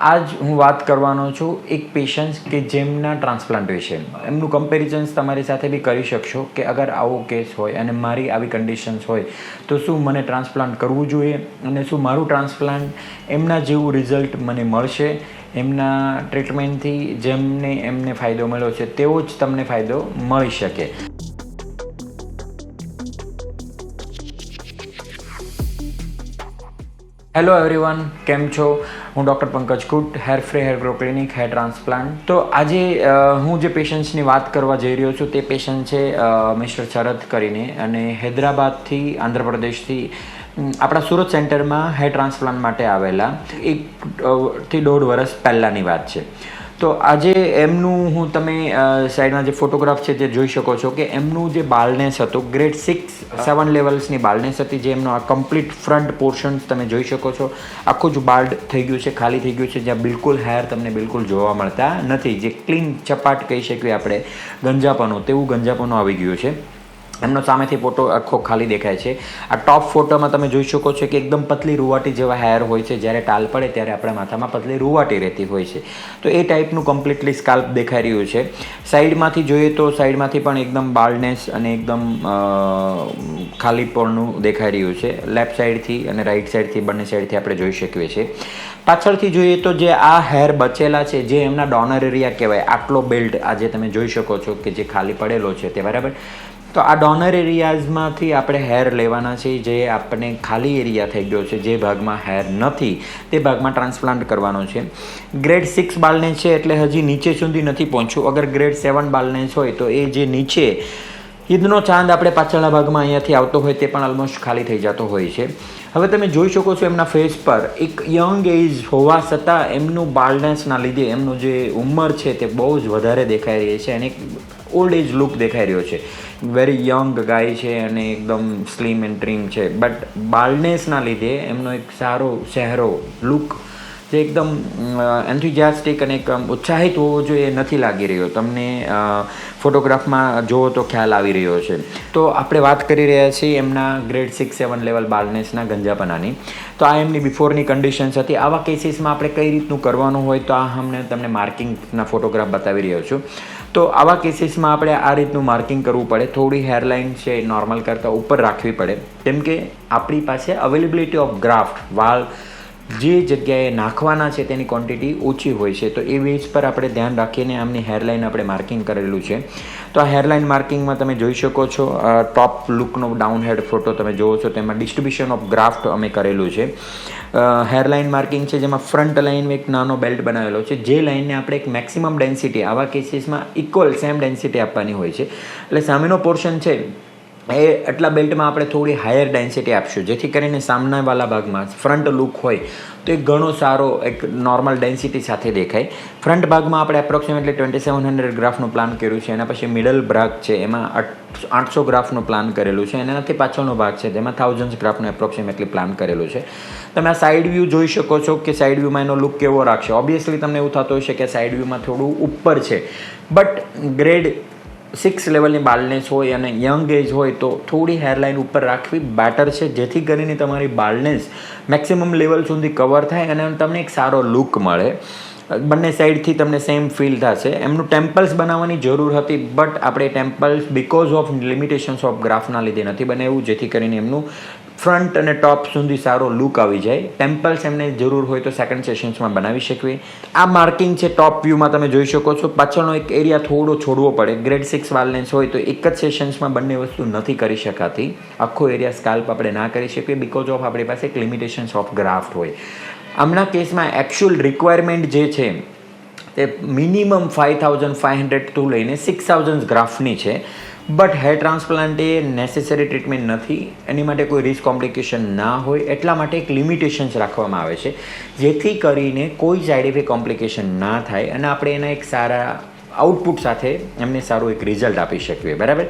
આજ હું વાત કરવાનો છું એક પેશન્ટ કે જેમના ટ્રાન્સપ્લાન્ટ વિશે. એમનું કમ્પેરિઝન્સ તમારી સાથે બી કરી શકશો કે અગર આવો કેસ હોય અને મારી આવી કન્ડિશન્સ હોય તો શું મને ટ્રાન્સપ્લાન્ટ કરવું જોઈએ અને શું મારું ટ્રાન્સપ્લાન્ટ એમના જેવું રિઝલ્ટ મને મળશે. એમના ટ્રીટમેન્ટથી જેમને એમને ફાયદો મળ્યો છે તેવો જ તમને ફાયદો મળી શકે. હેલો એવરીવન, કેમ છો? હું doctor Pankaj Kut, hair free hair grow clinic, hair transplant. તો આજે હું જે પેશન્ટ્સની વાત કરવા જઈ રહ્યો છું તે પેશન્ટ છે મિસ્ટર શરદ કરીને, અને હૈદરાબાદથી આંધ્રપ્રદેશથી આપણા સુરત સેન્ટરમાં હેર ટ્રાન્સપ્લાન્ટ માટે આવેલા 1 થી 1.5 વર્ષ પહેલાંની વાત છે. તો આજે એમનું હું તમે સાઈડમાં જે ફોટોગ્રાફ છે તે જોઈ શકો છો કે એમનું જે બાલ્ડનેસ હતું ગ્રેડ 6-7 લેવલ્સની બાલ્ડનેસ હતી, જે એમનો આ કમ્પ્લીટ ફ્રન્ટ પોર્શન તમે જોઈ શકો છો. આખું જ બાલ્ડ થઈ ગયું છે, ખાલી થઈ ગયું છે, જ્યાં બિલકુલ હેર તમને બિલકુલ જોવા મળતા નથી. જે ક્લીન ચપાટ કહી શકીએ આપણે ગંજાપણું, તેવું ગંજાપણું આવી ગયું છે. એમનો સામેથી ફોટો આખો ખાલી દેખાય છે. આ ટોપ ફોટોમાં તમે જોઈ શકો છો કે એકદમ પતલી રૂવાટી જેવા હેર હોય છે. જ્યારે ટાલ પડે ત્યારે આપણા માથામાં પતલી રૂવાટી રહેતી હોય છે. તો એ ટાઈપનું કમ્પ્લીટલી સ્કાલ્પ દેખાઈ રહ્યું છે. સાઈડમાંથી જોઈએ તો સાઈડમાંથી પણ એકદમ બાલ્ડનેસ અને એકદમ ખાલીપણું દેખાઈ રહ્યું છે. લેફ્ટ સાઈડથી અને રાઈટ સાઈડથી બંને સાઈડથી આપણે જોઈ શકીએ છીએ. પાછળથી જોઈએ તો જે આ હેર બચેલા છે, જે એમના ડોનર એરિયા કહેવાય, આટલો બેલ્ટ આજે તમે જોઈ શકો છો કે જે ખાલી પડેલો છે તે, બરાબર. તો આ ડોનર એરિયાઝમાંથી આપણે હેર લેવાના છે. જે આપણે ખાલી એરિયા થઈ ગયો છે, જે ભાગમાં હેર નથી તે ભાગમાં ટ્રાન્સપ્લાન્ટ કરવાનો છે. ગ્રેડ 6 બાલ્ડનેસ છે એટલે હજી નીચે સુધી નથી પહોંચ્યું. અગર ગ્રેડ 7 બાલ્ડનેસ હોય તો એ જે નીચે ઈદનો ચાંદ આપણે પાછળના ભાગમાં અહીંયાથી આવતો હોય તે પણ ઓલમોસ્ટ ખાલી થઈ જતો હોય છે. હવે તમે જોઈ શકો છો એમના ફેસ પર એક યંગ એજ હોવા છતાં એમનું બાલ્ડનેસના લીધે એમનું જે ઉંમર છે તે બહુ જ વધારે દેખાઈ રહી છે અને એક ઓલ્ડ એજ લુક દેખાઈ રહ્યો છે. વેરી યંગ ગાય છે અને એકદમ સ્લિમ એન્ડ ટ્રીમ છે, બટ બાલ્ડનેસના લીધે એમનો એક સારો ચહેરો લુક જે એકદમ એન્થુઝિયાસ્ટિક અને એક ઉત્સાહિત હોવો જોઈએ એ નથી લાગી રહ્યો. તમને ફોટોગ્રાફમાં જુઓ તો ખ્યાલ આવી રહ્યો છે. તો આપણે વાત કરી રહ્યા છીએ એમના ગ્રેડ 6-7 લેવલ બાલ્ડનેસના ગંજાપનાની. તો આ એમની બિફોરની કન્ડિશન્સ હતી. આવા કેસીસમાં આપણે કઈ રીતનું કરવાનું હોય તો આ તમને માર્કિંગના ફોટોગ્રાફ બતાવી રહ્યો છું. તો આવા કેસીસમાં આપણે આ રીતનું માર્કિંગ કરવું પડે. થોડી હેરલાઇન છે નોર્મલ કરતાં ઉપર રાખવી પડે, કેમ કે આપણી પાસે અવેલેબિલિટી ઓફ ગ્રાફ્ટ, વાળ જે જગ્યાએ નાખવાના છે તેની ક્વોન્ટિટી ઓછી હોય છે. તો એ બેઝ પર આપણે ધ્યાન રાખીને આમની હેરલાઇન આપણે માર્કિંગ કરેલું છે. તો આ હેરલાઇન માર્કિંગમાં તમે જોઈ શકો છો ટોપ લુકનો ડાઉન હેડ ફોટો તમે જુઓ છો, તેમાં ડિસ્ટ્રીબ્યુશન ઓફ ગ્રાફ્ટ અમે કરેલું છે. હેરલાઇન માર્કિંગ છે જેમાં ફ્રન્ટ લાઇન એક નાનો બેલ્ટ બનાવેલો છે, જે લાઇનને આપણે એક મેક્સિમમ ડેન્સિટી આવા કેસીસમાં ઇક્વલ સેમ ડેન્સિટી આપવાની હોય છે. એટલે સામેનો પોર્શન છે એ એટલા બેલ્ટમાં આપણે થોડી હાયર ડેન્સિટી આપશું, જેથી કરીને સામનાવાળા ભાગમાં ફ્રન્ટ લુક હોય તો એક ઘણો સારો એક નોર્મલ ડેન્સિટી સાથે દેખાય. ફ્રન્ટ ભાગમાં આપણે એપ્રોક્સિમેટલી 2700 ગ્રાફનું પ્લાન કર્યું છે. એના પછી મિડલ ભાગ છે એમાં 800 ગ્રાફનું પ્લાન કરેલું છે. એનાથી પાછળનો ભાગ છે જેમાં 1000 ગ્રાફનું એપ્રોક્સિમેટલી પ્લાન કરેલું છે. તમે આ સાઈડ વ્યૂ જોઈ શકો છો કે સાઈડ વ્યૂમાં એનો લુક કેવો રાખશે. ઓબ્વિયસલી તમને એવું થતું હશે કે સાઈડ વ્યૂમાં થોડું ઉપર છે, બટ ગ્રેડ 6 લેવલની બાલ્ડનેસ હોય અને યંગ એજ હોય તો થોડી હેરલાઇન ઉપર રાખવી બેટર છે, જેથી કરીને તમારી બાલ્ડનેસ મેક્સિમમ લેવલ સુધી કવર થાય અને તમને એક સારો લુક મળે. બંને સાઈડથી તમને સેમ ફીલ થશે. એમનું ટેમ્પલ્સ બનાવવાની જરૂર હતી, બટ આપણે temples because of limitations of ગ્રાફના લીધે નથી બનાવ્યું, જેથી કરીને એમનું ફ્રન્ટ અને ટોપ સુધી સારો લુક આવી જાય. ટેમ્પલ્સ એમને જરૂર હોય તો સેકન્ડ સેશન્સમાં બનાવી શકીએ. આ માર્કિંગ છે ટોપ વ્યૂમાં તમે જોઈ શકો છો. પાછળનો એક એરિયા થોડો છોડવો પડે. ગ્રેડ 6 બાલ્ડનેસ હોય તો એક જ સેશન્સમાં બંને વસ્તુ નથી કરી શકાતી. આખો એરિયા સ્કાલ્પ આપણે ના કરી શકીએ બિકોઝ ઓફ આપણી પાસે એક લિમિટેશન્સ ઓફ ગ્રાફ્ટ હોય. આમના કેસમાં એકચ્યુઅલ રિક્વાયરમેન્ટ જે છે તે મિનિમમ 5500 ટુ લઈને 6000 ગ્રાફની છે. But hair transplant A necessary treatment નથી. એની માટે કોઈ રિસ્ક કોમ્પ્લિકેશન ના હોય એટલા માટે એક લિમિટેશન્સ રાખવામાં આવે છે, જેથી કરીને કોઈ સાઇડ ઇફેક્ટ કોમ્પ્લિકેશન ના થાય અને આપણે એના એક સારા આઉટપુટ સાથે એમને સારું એક રિઝલ્ટ આપી શકીએ, બરાબર.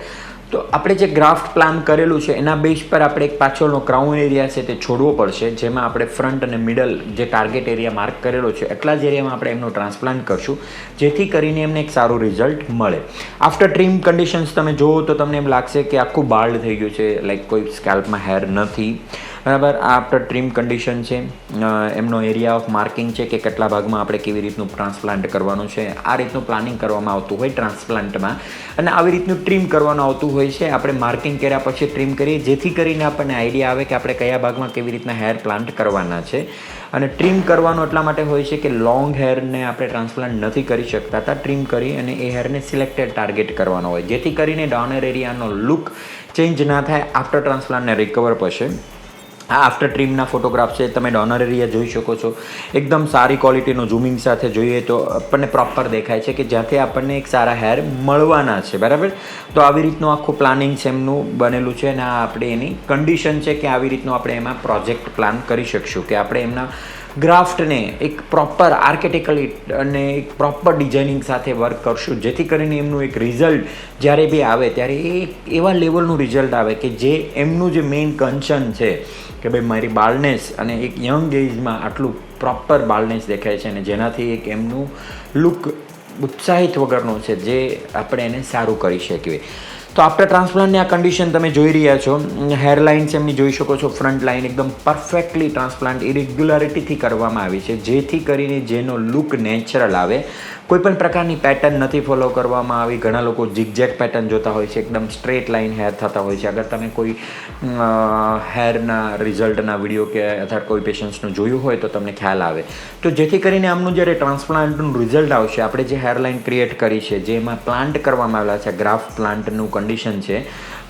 તો આપણે જે ગ્રાફ્ટ પ્લાન કરેલું છે એના બેઝ પર આપણે એક પાછળનો ક્રાઉન એરિયા છે તે છોડવો પડશે, જેમાં આપણે ફ્રન્ટ અને મિડલ જે ટાર્ગેટ એરિયા માર્ક કરેલો છે એટલા જ એરિયામાં આપણે એમનું ટ્રાન્સપ્લાન્ટ કરશું, જેથી કરીને એમને એક સારું રિઝલ્ટ મળે. આફ્ટર ટ્રીમ કન્ડિશન્સ તમે જુઓ તો તમને એમ લાગશે કે આખું બાલ્ડ થઈ ગયું છે, લાઈક કોઈ સ્કેલ્પમાં હેર નથી. બરાબર. આ આફ્ટર ટ્રીમ કન્ડિશન છે, એમનો એરિયા ઓફ માર્કિંગ છે કે કેટલા ભાગમાં આપણે કેવી રીતનું ટ્રાન્સપ્લાન્ટ કરવાનું છે, આ રીતનું પ્લાનિંગ કરવામાં આવતું હોય ટ્રાન્સપ્લાન્ટમાં, અને આવી રીતનું ટ્રીમ કરવાનું આવતું હોય છે. આપણે માર્કિંગ કર્યા પછી ટ્રીમ કરીએ જેથી કરીને આપણને આઈડિયા આવે કે આપણે કયા ભાગમાં કેવી રીતના હેર પ્લાન્ટ કરવાના છે. અને ટ્રીમ કરવાનો એટલા માટે હોય છે કે લોંગ હેરને આપણે ટ્રાન્સપ્લાન્ટ નથી કરી શકતા હતા, ટ્રીમ કરી અને એ હેરને સિલેક્ટેડ ટાર્ગેટ કરવાનો હોય જેથી કરીને ડોનર એરિયાનો લુક ચેન્જ ના થાય આફ્ટર ટ્રાન્સપ્લાન્ટને રિકવર પછી. આ આફ્ટર ટ્રીમના ફોટોગ્રાફ છે, તમે ડોનર એરિયા જોઈ શકો છો. એકદમ સારી ક્વોલિટીનું ઝૂમિંગ સાથે જોઈએ તો આપણને પ્રોપર દેખાય છે કે જ્યાંથી આપણને એક સારા હેર મળવાના છે. બરાબર. તો આવી રીતનું આખું પ્લાનિંગ છે એમનું બનેલું છે, અને આ આપણે એની કન્ડિશન છે કે આવી રીતનું આપણે એમાં પ્રોજેક્ટ પ્લાન કરી શકશું કે આપણે એમના ગ્રાફ્ટને એક પ્રોપર આર્કિટેક્ટલી અને એક પ્રોપર ડિઝાઇનિંગ સાથે વર્ક કરશું જેથી કરીને એમનું એક રિઝલ્ટ જ્યારે બી આવે ત્યારે એ એવા લેવલનું રિઝલ્ટ આવે કે જે એમનું જે મેઇન કન્સર્ન છે કે ભાઈ મારી બાલ્ડનેસ અને એક યંગ એજમાં આટલું પ્રોપર બાલ્ડનેસ દેખાય છે અને જેનાથી એક એમનું લુક ઉત્સાહિત વગરનું છે જે આપણે એને સારું કરી શકીએ. તો આફ્ટર ટ્રાન્સપ્લાન્ટની આ કન્ડિશન તમે જોઈ રહ્યા છો. હેરલાઇન્સ એમની જોઈ શકો છો, ફ્રન્ટ લાઇન એકદમ પરફેક્ટલી ટ્રાન્સપ્લાન્ટ ઇરેગ્યુલારિટીથી કરવામાં આવી છે જેથી કરીને જેનો લુક નેચરલ આવે. કોઈપણ પ્રકારની પેટર્ન નથી ફોલો કરવામાં આવી. ઘણા લોકો ઝિગઝેગ પેટર્ન જોતા હોય છે, એકદમ સ્ટ્રેટ લાઇન હેર થતા હોય છે. અગર તમે કોઈ હેરના રિઝલ્ટના વિડીયો કે અથવા કોઈ પેશન્ટ્સનું જોયું હોય તો તમને ખ્યાલ આવે. તો જેથી કરીને આમનું જ્યારે ટ્રાન્સપ્લાન્ટનું રિઝલ્ટ આવશે, આપણે જે હેરલાઇન ક્રિએટ કરી છે, જેમાં પ્લાન્ટ કરવામાં આવેલા છે, ગ્રાફ પ્લાન્ટનું કન્ડિશન છે,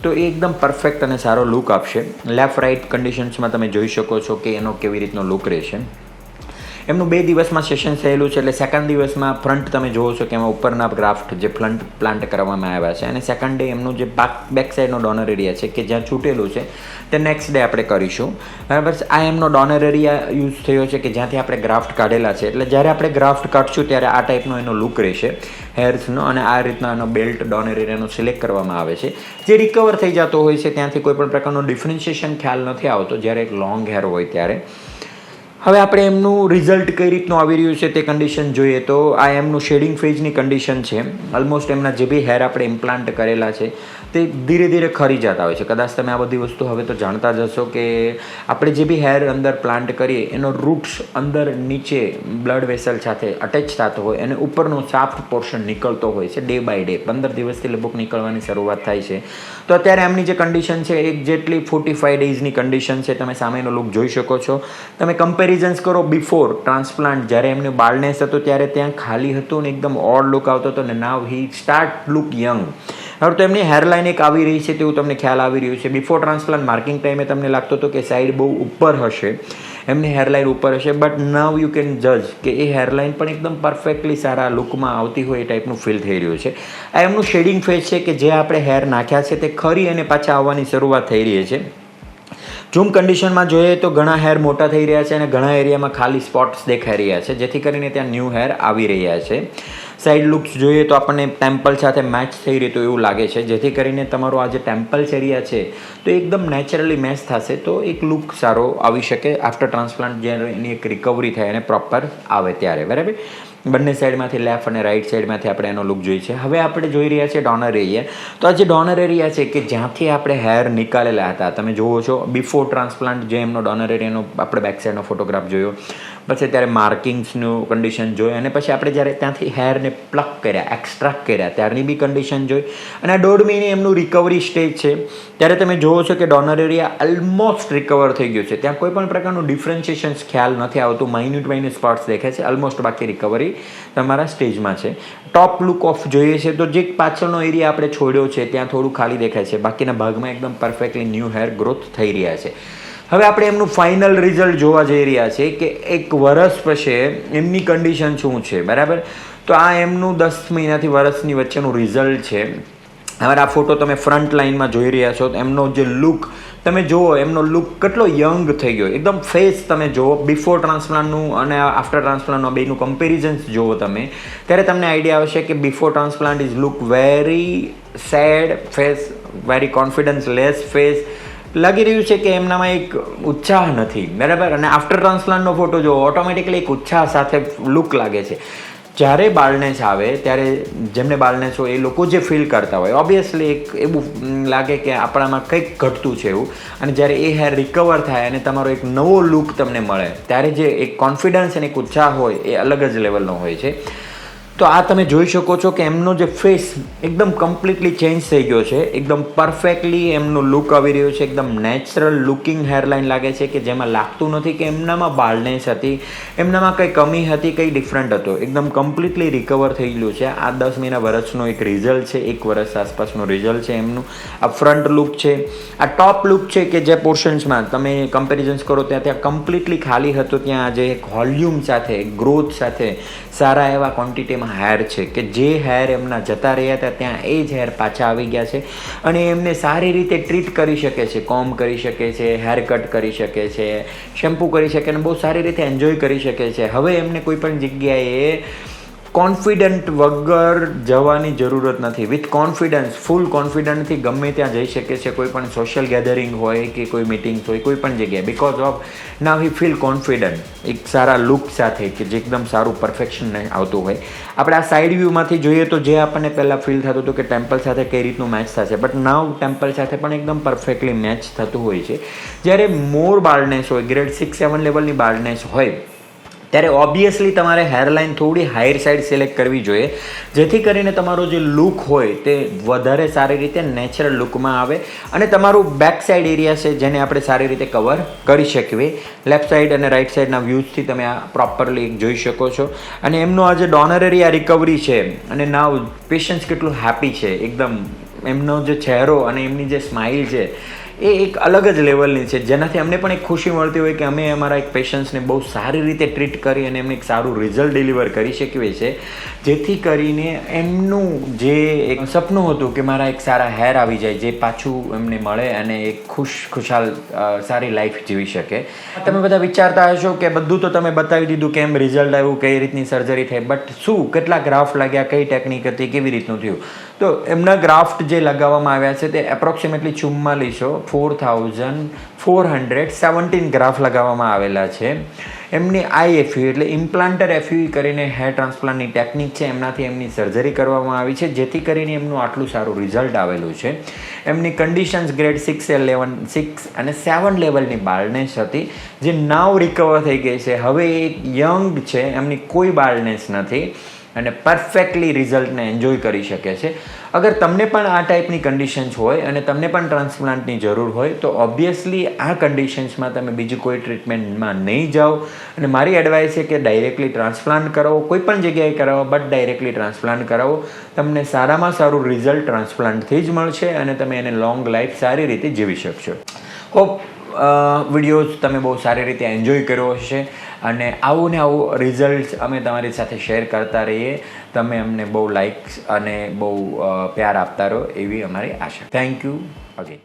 તો એ એકદમ પરફેક્ટ અને સારો લુક આપશે. લેફ્ટ રાઇટ કન્ડિશન્સમાં તમે જોઈ શકો છો કે એનો કેવી રીતનો લુક રહેશે. એમનું 2 દિવસમાં સેશન થયેલું છે, એટલે સેકન્ડ દિવસમાં ફ્રન્ટ તમે જોવો છો કે એમાં ઉપરના ગ્રાફ્ટ જે પ્લાન્ટ કરવામાં આવ્યા છે, અને સેકન્ડ ડે એમનું જે બેક સાઈડનો ડોનર એરિયા છે કે જ્યાં છૂટેલું છે તે નેક્સ્ટ ડે આપણે કરીશું. બરાબર. આ એમનો ડોનર એરિયા યુઝ થયો છે કે જ્યાંથી આપણે ગ્રાફ્ટ કાઢેલા છે, એટલે જ્યારે આપણે ગ્રાફ્ટ કાઢશું ત્યારે આ ટાઈપનો એનો લુક રહેશે હેર્સનો, અને આ રીતના એનો બેલ્ટ ડોનર એરિયાનો સિલેક્ટ કરવામાં આવે છે જે રિકવર થઈ જતો હોય છે. ત્યાંથી કોઈ પણ પ્રકારનો ડિફરન્શિએશન ખ્યાલ નથી આવતો જ્યારે એક લોંગ હેર હોય ત્યારે. હવે આપણે એમનું રિઝલ્ટ કઈ રીતનું આવી રહ્યું છે તે કન્ડિશન જોઈએ તો આ એમનું શેડિંગ ફેઝની કન્ડિશન છે. ઓલમોસ્ટ એમના જે બી હેર આપણે ઇમ્પ્લાન્ટ કરેલા છે તે ધીરે ધીરે ખરી જતા હોય છે. કદાચ તમે આ બધી વસ્તુ હવે તો જાણતા જ હશો કે આપણે જે બી હેર અંદર પ્લાન્ટ કરીએ એનો રૂટ્સ અંદર નીચે બ્લડ વેસલ સાથે અટેચ થતો હોય અને ઉપરનો સાફ્ટ પોર્શન નીકળતો હોય છે ડે બાય ડે. 15 દિવસથી લગભગ નીકળવાની શરૂઆત થાય છે. તો અત્યારે એમની જે કન્ડિશન છે એક જેટલી 45 ડેઝની કન્ડિશન છે. તમે સામેનો લુક જોઈ શકો છો. તમે કમ્પેરિઝન્સ કરો બિફોર ટ્રાન્સપ્લાન્ટ, જ્યારે એમનું બાલ્ડનેસ હતું ત્યારે ત્યાં ખાલી હતું ને એકદમ ઓડ લુક આવતો હતો, ને નાવ હી સ્ટાર્ટ લુક યંગ. હવે તો એમની હેરલાઇન એક આવી રહી છે તેવું તમને ખ્યાલ આવી રહ્યું છે. બિફોર ટ્રાન્સપ્લાન્ટ માર્કિંગ ટાઈમે તમને લાગતું હતું કે સાઈડ બહુ ઉપર હશે, એમની હેરલાઇન ઉપર હશે, બટ નાવ યુ કેન જજ કે એ હેરલાઇન પણ એકદમ પરફેક્ટલી સારા લુકમાં આવતી હોય એ ટાઈપનું ફીલ થઈ રહ્યું છે. આ એમનું શેડિંગ ફેસ છે કે જે આપણે હેર નાખ્યા છે તે ખરી અને પાછા આવવાની શરૂઆત થઈ રહી છે. ઝૂમ કન્ડિશનમાં જોઈએ તો ઘણા હેર મોટા થઈ રહ્યા છે અને ઘણા એરિયામાં ખાલી સ્પોટ્સ દેખાઈ રહ્યા છે જેથી કરીને ત્યાં ન્યૂ હેર આવી રહ્યા છે. સાઈડ લુક્સ જોઈએ તો આપણને ટેમ્પલ સાથે મેચ થઈ રહ્યું એવું લાગે છે જેથી કરીને તમારો આ જે ટેમ્પલ્સ એરિયા છે તો એકદમ નેચરલી મેચ થશે તો એક લુક સારો આવી શકે આફ્ટર ટ્રાન્સપ્લાન્ટ જ્યારે એની એક રિકવરી થાય અને પ્રોપર આવે ત્યારે. બરાબર. બંને સાઈડમાંથી લેફ્ટ અને રાઈટ સાઈડમાંથી આપણે એનો લુક જોઈએ છે. હવે આપણે જોઈ રહ્યા છીએ ડોનર એરિયા. તો આ જે ડોનર એરિયા છે કે જ્યાંથી આપણે હેર નીકાળેલા હતા, તમે જુઓ છો બિફોર ટ્રાન્સપ્લાન્ટ જે એમનો ડોનર એરિયાનો આપણે બેક સાઈડનો ફોટોગ્રાફ જોયો, પછી ત્યારે માર્કિંગ્સનું કન્ડિશન જોઈ, અને પછી આપણે જ્યારે ત્યાંથી હેરને પ્લક કર્યા, એક્સ્ટ્રાક્ટ કર્યા ત્યારની બી કન્ડિશન જોઈ, અને આ 1.5 મહિને એમનું રિકવરી સ્ટેજ છે ત્યારે તમે જુઓ છો કે ડોનર એરિયા ઓલમોસ્ટ રિકવર થઈ ગયું છે. ત્યાં કોઈ પણ પ્રકારનું ડિફરન્શિએશન્સ ખ્યાલ નથી આવતું. માઇન્યુટ સ્પોટ્સ દેખાય છે, ઓલમોસ્ટ બાકી રિકવરી તમારા સ્ટેજમાં છે. ટોપ લુક ઓફ જોઈએ છે તો જે પાછળનો એરિયા આપણે છોડ્યો છે ત્યાં થોડું ખાલી દેખાય છે, બાકીના ભાગમાં એકદમ પરફેક્ટલી ન્યૂ હેર ગ્રોથ થઈ રહ્યા છે. હવે આપણે એમનું ફાઇનલ રિઝલ્ટ જોવા જઈ રહ્યા છે કે 1 વર્ષ પછી એમની કન્ડિશન શું છે. બરાબર. તો આ એમનું 10 મહિનાથી વર્ષની વચ્ચેનું રિઝલ્ટ છે. હવે આ ફોટો તમે ફ્રન્ટ લાઇનમાં જોઈ રહ્યા છો. એમનો જે લુક તમે જુઓ, એમનો લુક કેટલો યંગ થઈ ગયો, એકદમ ફેસ તમે જુઓ બિફોર ટ્રાન્સપ્લાન્ટનું અને આફ્ટર ટ્રાન્સપ્લાન્ટનું બેનું કમ્પેરિઝન્સ જુઓ તમે ત્યારે તમને આઈડિયા આવશે કે before transplant is look very sad face, very confidence less face. લાગી રહ્યું છે કે એમનામાં એક ઉત્સાહ નથી. બરાબર. અને આફ્ટર ટ્રાન્સપ્લાન્ટનો ફોટો જો ઓટોમેટિકલી એક ઉત્સાહ સાથે લુક લાગે છે. જ્યારે બાલ્ડનેસ આવે ત્યારે જેમને બાલ્ડનેસ હોય એ લોકો જે ફીલ કરતા હોય ઓબ્વિયસલી એક એવું લાગે કે આપણામાં કંઈક ઘટતું છે એવું, અને જ્યારે એ હેર રિકવર થાય અને તમારો એક નવો લુક તમને મળે ત્યારે જે એક કોન્ફિડન્સ અને એક ઉત્સાહ હોય એ અલગ જ લેવલનો હોય છે. તો આ તમે જોઈ શકો છો કે એમનો જે ફેસ એકદમ કમ્પ્લીટલી ચેન્જ થઈ ગયો છે, એકદમ પરફેક્ટલી એમનું લુક આવી રહ્યું છે, એકદમ નેચરલ લુકિંગ હેરલાઇન લાગે છે કે જેમાં લાગતું નથી કે એમનામાં બાલ્ડનેસ હતી, એમનામાં કંઈ કમી હતી, કંઈ ડિફરન્ટ હતો, એકદમ કમ્પ્લીટલી રિકવર થઈ ગયું છે. આ 10 મહિના વર્ષનો એક રિઝલ્ટ છે, 1 વર્ષ આસપાસનું રિઝલ્ટ છે એમનું. આ ફ્રન્ટ લુક છે, આ ટોપ લુક છે કે જે પોર્શન્સમાં તમે કમ્પેરિઝન્સ કરો ત્યાં કમ્પ્લીટલી ખાલી હતો, ત્યાં આજે એક વોલ્યુમ સાથે ગ્રોથ સાથે સારા એવા ક્વોન્ટિટીમાં હેર છે કે જે હેર એમના જતા રહ્યા હતા ત્યાં એ જ હેર પાછા આવી ગયા છે અને એમને સારી રીતે ટ્રીટ કરી શકે છે, કોમ્બ કરી શકે છે, હેર કટ કરી શકે છે, શેમ્પૂ કરી શકે અને બહુ સારી રીતે એન્જોય કરી શકે છે. હવે એમને કોઈ પણ જગ્યાએ કોન્ફિડન્ટ વગર જવાની જરૂરત નથી. વિથ કોન્ફિડન્સ, ફૂલ કોન્ફિડન્ટથી ગમે ત્યાં જઈ શકે છે, કોઈ પણ સોશિયલ ગેધરિંગ હોય કે કોઈ મિટિંગ્સ હોય, કોઈ પણ જગ્યાએ, because of now he feel confident એક સારા લુક સાથે કે જે એકદમ સારું પરફેક્શન આવતું હોય. આપણે આ સાઈડ વ્યૂમાંથી જોઈએ તો જે આપણને પહેલાં ફીલ થતું હતું કે ટેમ્પલ સાથે કઈ રીતનું મેચ થશે, બટ નાવ ટેમ્પલ સાથે પણ એકદમ પરફેક્ટલી મેચ થતું હોય છે. જ્યારે મોર બાલ્ડનેસ હોય, ગ્રેડ 6-7 લેવલની બાલ્ડનેસ હોય ત્યારે ઓબ્વિયસલી તમારે હેરલાઇન થોડી હાયર સાઈડ સિલેક્ટ કરવી જોઈએ, જેથી કરીને તમારો જે લુક હોય તે વધારે સારી રીતે નેચરલ લુકમાં આવે અને તમારું બેક સાઈડ એરિયા છે જેને આપણે સારી રીતે કવર કરી શકીએ. લેફ્ટ સાઈડ અને રાઈટ સાઈડના વ્યૂઝથી તમે આ પ્રોપરલી જોઈ શકો છો. અને એમનો આ જે ડોનર એરિયા રિકવરી છે અને નાવ પેશન્સ કેટલું હેપી છે, એકદમ એમનો જે ચહેરો અને એમની જે સ્માઇલ છે એ એક અલગ જ લેવલની છે, જેનાથી અમને પણ એક ખુશી મળતી હોય કે અમે અમારા એક પેશન્ટ્સને બહુ સારી રીતે ટ્રીટ કરી અને એમને એક સારું રિઝલ્ટ ડિલિવર કરી શકીએ છીએ, જેથી કરીને એમનું જે એક સપનું હતું કે મારા એક સારા હેર આવી જાય જે પાછું એમને મળે અને એક ખુશાલ સારી લાઈફ જીવી શકે. તમે બધા વિચારતા હશો કે બધું તો તમે બતાવી દીધું, કેમ રિઝલ્ટ આવ્યું, કઈ રીતની સર્જરી થઈ, બટ શું, કેટલા ગ્રાફ્ટ લાગ્યા, કઈ ટેકનિક હતી, કેવી રીતનું થયું? તો એમના ગ્રાફ્ટ જે લગાવવામાં આવ્યા છે તે એપ્રોક્સિમેટલી 4,17 ગ્રાફ લગાવવામાં આવેલા છે. એમની IFU એટલે ઇમ્પ્લાન્ટર FUE કરીને હેર ટ્રાન્સપ્લાન્ટની ટેકનિક છે, એમનાથી એમની સર્જરી કરવામાં આવી છે, જેથી કરીને એમનું આટલું સારું રિઝલ્ટ આવેલું છે. એમની કન્ડિશન્સ ગ્રેડ 6 અને 7 લેવલની બાલ્ડનેસ હતી જે નાવ રિકવર થઈ ગઈ છે. હવે એક યંગ છે, એમની કોઈ બાલ્ડનેસ નથી અને પરફેક્ટલી રિઝલ્ટને એન્જોય કરી શકે છે. અગર તમને પણ આ ટાઈપની કન્ડિશન્સ હોય અને તમને પણ ટ્રાન્સપ્લાન્ટની જરૂર હોય તો ઓબ્વિયસલી આ કન્ડિશન્સમાં તમે બીજી કોઈ ટ્રીટમેન્ટમાં નહીં જાઓ અને મારી એડવાઇસ છે કે ડાયરેક્ટલી ટ્રાન્સપ્લાન્ટ કરાવો, કોઈ પણ જગ્યાએ કરાવો, બટ ડાયરેક્ટલી ટ્રાન્સપ્લાન્ટ કરાવો. તમને સારામાં સારું રિઝલ્ટ ટ્રાન્સપ્લાન્ટથી જ મળશે અને તમે એને લોંગ લાઈફ સારી રીતે જીવી શકશો. હોપ વિડીયોઝ તમે બહુ સારી રીતે એન્જોય કર્યો હશે અને આવું ને આવું રિઝલ્ટ અમે તમારી સાથે શેર કરતા રહીએ. તમે અમને બહુ લાઇક્સ અને બહુ પ્યાર આપતા રહો એવી અમારી આશા. Thank you again.